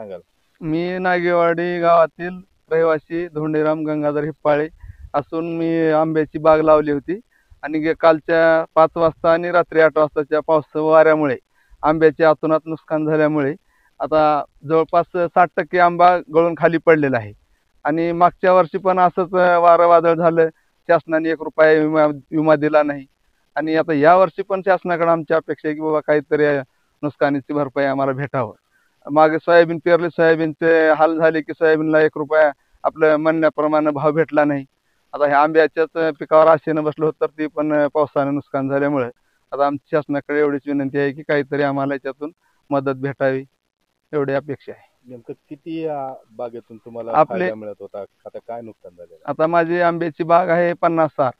सांगाल? मी नागेवाडी गावातील रहिवासी धोंडीराम गंगाधर हिप्पाळे असून मी आंब्याची बाग लावली होती आणि कालच्या 5 वाजता आणि रात्री 8 वाजताच्या पाऊस वाऱ्यामुळे आंब्याचे अतोनात नुकसान झाल्यामुळे आता जवळपास 60% आंबा गळून खाली पडलेला आहे. आणि मागच्या वर्षी पण असंच वारं वादळ झालं, शासनाने 1 रुपया विमा दिला नाही. आणि आता या वर्षी पण शासनाकडे आमची अपेक्षा आहे की बाबा काहीतरी नुकसानीची भरपाई आम्हाला भेटावं. मागे सोयाबीन पेरले, सोयाबीनचे हाल झाले की सोयाबीनला 1 रुपया आपलं म्हणण्याप्रमाणे भाव भेटला नाही. आता ह्या आंब्याच्याच पिकावर आशेनं बसलो होतं, तर ती पण पावसानं नुकसान झाल्यामुळे आता आमची शासनाकडे एवढीच विनंती आहे की काहीतरी आम्हाला याच्यातून मदत भेटावी, एवढी अपेक्षा आहे. नेमकं किती या बागेतून तुम्हाला आपले फायदा मिळत होता? आता काय नुकसान झालेलं आता माझी आंब्याची बाग आहे 50 सार,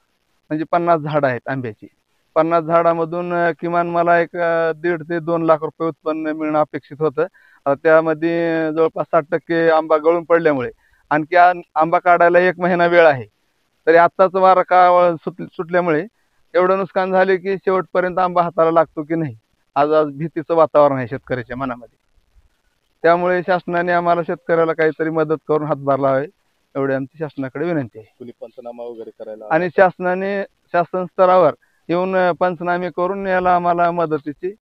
म्हणजे 50 झाडं आहेत आंब्याची. 50 झाडामधून किमान मला एक 1.5 ते 2 लाख रुपये उत्पन्न मिळणं अपेक्षित होतं. त्यामध्ये जवळपास 60% आंबा गळून पडल्यामुळे आणखी आंबा काढायला 1 महिना वेळ आहे. तरी आत्ताच वारा काळ सुटल्यामुळे एवढं नुकसान झाले की शेवटपर्यंत आंबा हाताला लागतो की नाही, आज आज भीतीचं वातावरण आहे शेतकऱ्याच्या मनामध्ये. त्यामुळे शासनाने आम्हाला शेतकऱ्याला काहीतरी मदत करून हातभार लावावे, एवढी आमची शासनाकडे विनंती आहे. कुणी पंचनामा वगैरे करायला आला आणि का? शासन स्तरावर येऊन पंचनामे करून याला आम्हाला मदतीची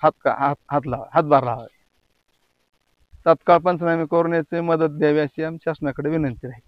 हातभार लावावे. तात्काळ पंचनामे करून याची मदत द्यावी अशी आमच्या शासनाकडे विनंती आहे.